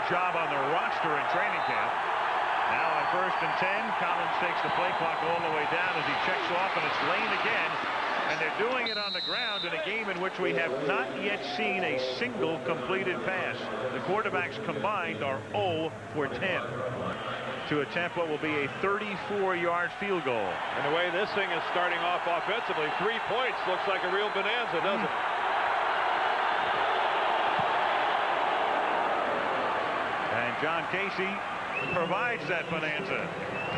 job on the roster in training camp. Now on 1st and 10, Collins takes the play clock all the way down as he checks off, and it's Lane again. And they're doing it on the ground in a game in which we have not yet seen a single completed pass. The quarterbacks combined are 0 for 10 to attempt what will be a 34-yard field goal. And the way this thing is starting off offensively, 3 points looks like a real bonanza, doesn't it? And John Casey provides that bonanza.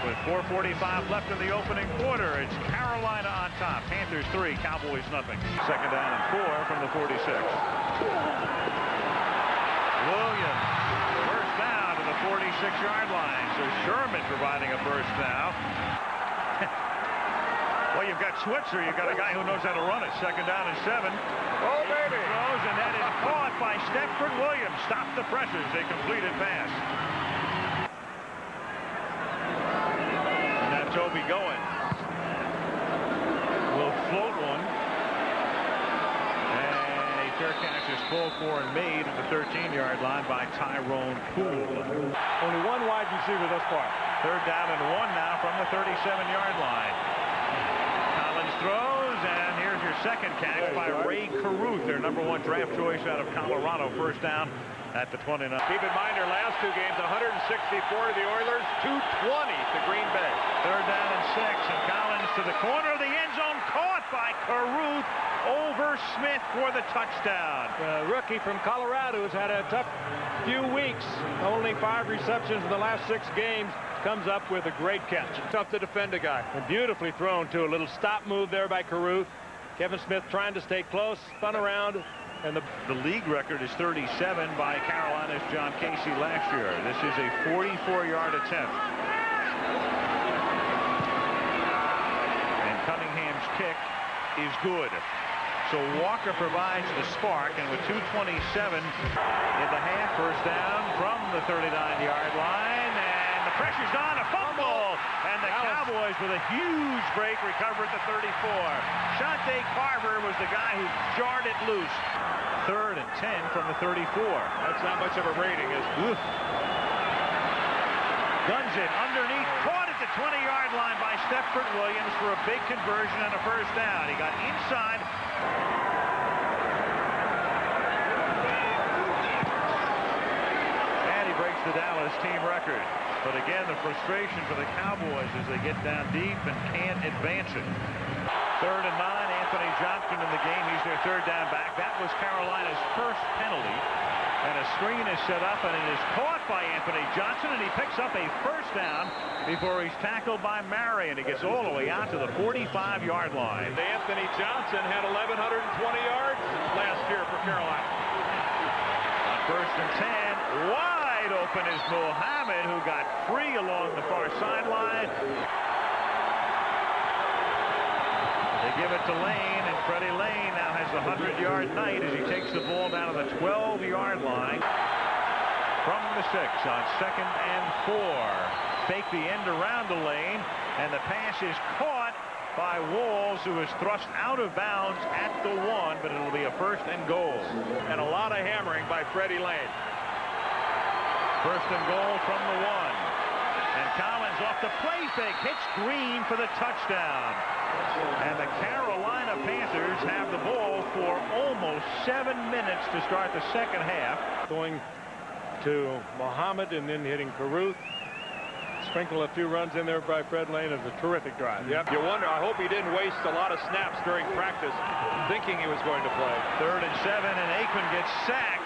With 4:45 left in the opening quarter, it's Carolina on top. Panthers 3, Cowboys nothing. 2nd down and 4 from the 46. Williams, first down to the 46-yard line. So Sherman providing a burst now. Well, you've got Switzer. You've got a guy who knows how to run it. 2nd down and 7. Oh, baby. Throws, and that is caught by Stepford Williams. Stop the pressures. A completed pass. Toby going. Will float one. And a fair catch is pulled for and made at the 13-yard line by Tyrone Poole. Only one wide receiver thus far. 3rd down and 1 now from the 37-yard line. Collins throws, and here's your second catch by Ray Caruth, their #1 draft choice out of Colorado. First down at the 29. Keep in mind, their last 2 games, 164 to the Oilers, 220 to Green Bay. 3rd down and 6, and Collins to the corner of the end zone, caught by Caruth over Smith for the touchdown. The rookie from Colorado has had a tough few weeks. Only 5 receptions in the last 6 games. Comes up with a great catch. Tough to defend a guy. And beautifully thrown, too. A little stop move there by Caruth. Kevin Smith trying to stay close, spun around. And the league record is 37 by Carolina's John Casey last year. This is a 44-yard attempt. And Cunningham's kick is good. So Walker provides the spark, and with 2:27 in the half, first down from the 39-yard line, and the pressure's on, a fumble, and the Cowboys with a huge break recover at the 34. Shante Carver was the guy who jarred it loose. 3rd and 10 from the 34. That's not much of a rating, is it? Guns it underneath, caught at the 20-yard line by Stepford Williams for a big conversion and a first down. He got inside. And he breaks the Dallas team record. But again, the frustration for the Cowboys as they get down deep and can't advance it. 3rd and 9, Anthony Johnson in the game. He's their 3rd down back. That was Carolina's first penalty. And a screen is set up, and it is caught by Anthony Johnson, and he picks up a first down before he's tackled by Murray, and he gets all the way out to the 45-yard line. Anthony Johnson had 1,120 yards last year for Carolina. On 1st and 10, wide open is Muhammad, who got free along the far sideline. They give it to Lane, and Freddie Lane now has a 100-yard night as he takes the ball down to the 12-yard line from the 6 on 2nd and 4. Fake the end around the Lane, and the pass is caught by Walls, who is thrust out of bounds at the 1, but it'll be a 1st and goal. And a lot of hammering by Freddie Lane. 1st and goal from the 1. And Collins off the play fake, hits Green for the touchdown. And the Carolina Panthers have the ball for almost 7 minutes to start the second half. Going to Muhammad and then hitting Caruth. Sprinkle a few runs in there by Fred Lane. Is a terrific drive. Yep. You wonder, I hope he didn't waste a lot of snaps during practice thinking he was going to play. 3rd and 7, and Aikman gets sacked.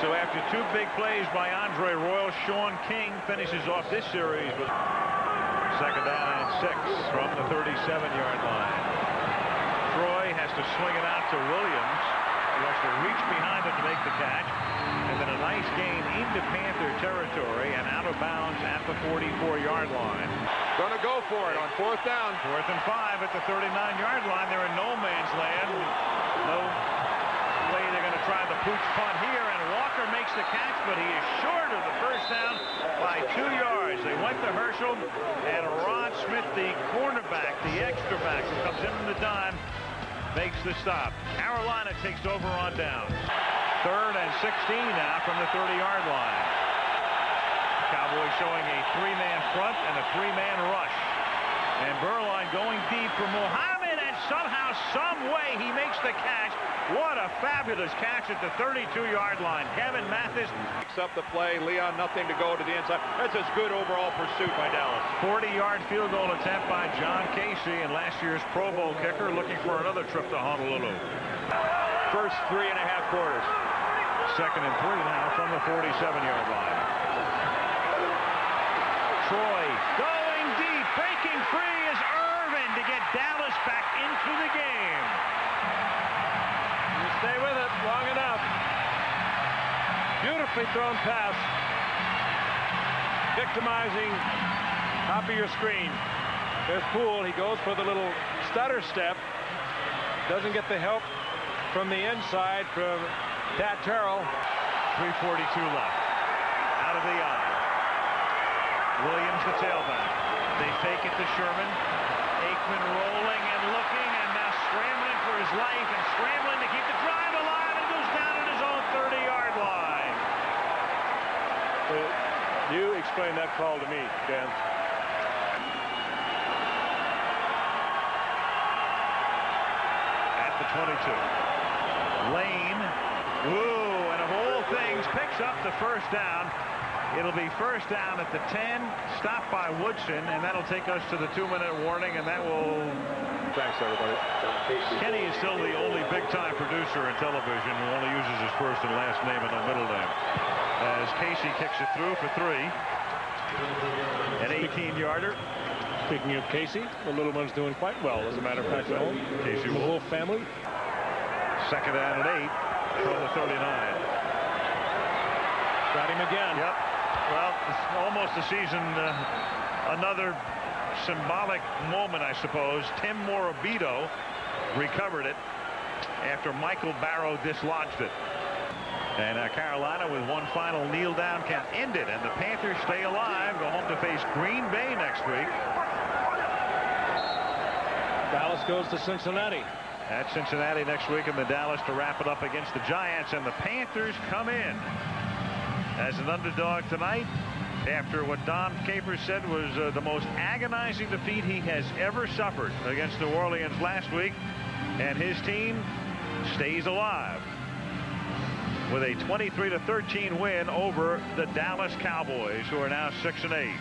So after 2 big plays by Andre Royal, Sean King finishes off this series with 2nd down and 6 from the 37-yard line. Troy has to swing it out to Williams, who has to reach behind him to make the catch. And then a nice gain into Panther territory and out of bounds at the 44-yard line. Gonna go for it on 4th down. 4th and 5 at the 39-yard line. They're in no man's land. No way they're going to try the pooch punt here, and Walker makes the catch, but he is short of the first down by 2 yards. They went to Herschel, and Rod Smith, the cornerback, the extra back who comes in from the dime, makes the stop. Carolina takes over on downs. 3rd and 16 now from the 30-yard line. Cowboys showing a 3-man front and a 3-man rush. And Berline going deep for Muhammad, and somehow, some way, he makes the catch. What a fabulous catch at the 32-yard line. Kevin Mathis picks up the play. Leon, nothing to go to the inside. That's a good overall pursuit by Dallas. 40-yard field goal attempt by John Casey, and last year's Pro Bowl kicker looking for another trip to Honolulu. First 3.5 quarters. 2nd and 3 now from the 47-yard line. Troy going deep, breaking free is Irvin to get Dallas back into the game. You stay with it long enough. Beautifully thrown pass. Victimizing top of your screen. There's Poole. He goes for the little stutter step. Doesn't get the help from the inside from Pat Terrell. 3:42 left. Out of the eye. Williams the tailback. They fake it to Sherman. Aikman rolling and looking and now scrambling for his life and scrambling to keep the drive alive and goes down at his own 30-yard line. You explain that call to me, Dan. At the 22. Lane. Woo, and of all things, picks up the first down. It'll be first down at the 10, stopped by Woodson, and that'll take us to the 2-minute warning, and that will... Thanks, everybody. Kenny is still the only big-time producer in television who only uses his first and last name and no middle name. As Casey kicks it through for 3. An 18-yarder. Speaking of Casey, the little one's doing quite well, as a matter of fact, at home. Casey the Wolf family. 2nd down and 8 from the 39. Got him again. Yep. Well, it's almost a season. Another symbolic moment, I suppose. Tim Morabito recovered it after Michael Barrow dislodged it. And Carolina with one final kneel down count ended, and the Panthers stay alive, go home to face Green Bay next week. Dallas goes to Cincinnati. At Cincinnati next week, and the Dallas to wrap it up against the Giants, and the Panthers come in as an underdog tonight after what Don Capers said was the most agonizing defeat he has ever suffered against New Orleans last week, and his team stays alive with a 23-13 win over the Dallas Cowboys, who are now 6-8.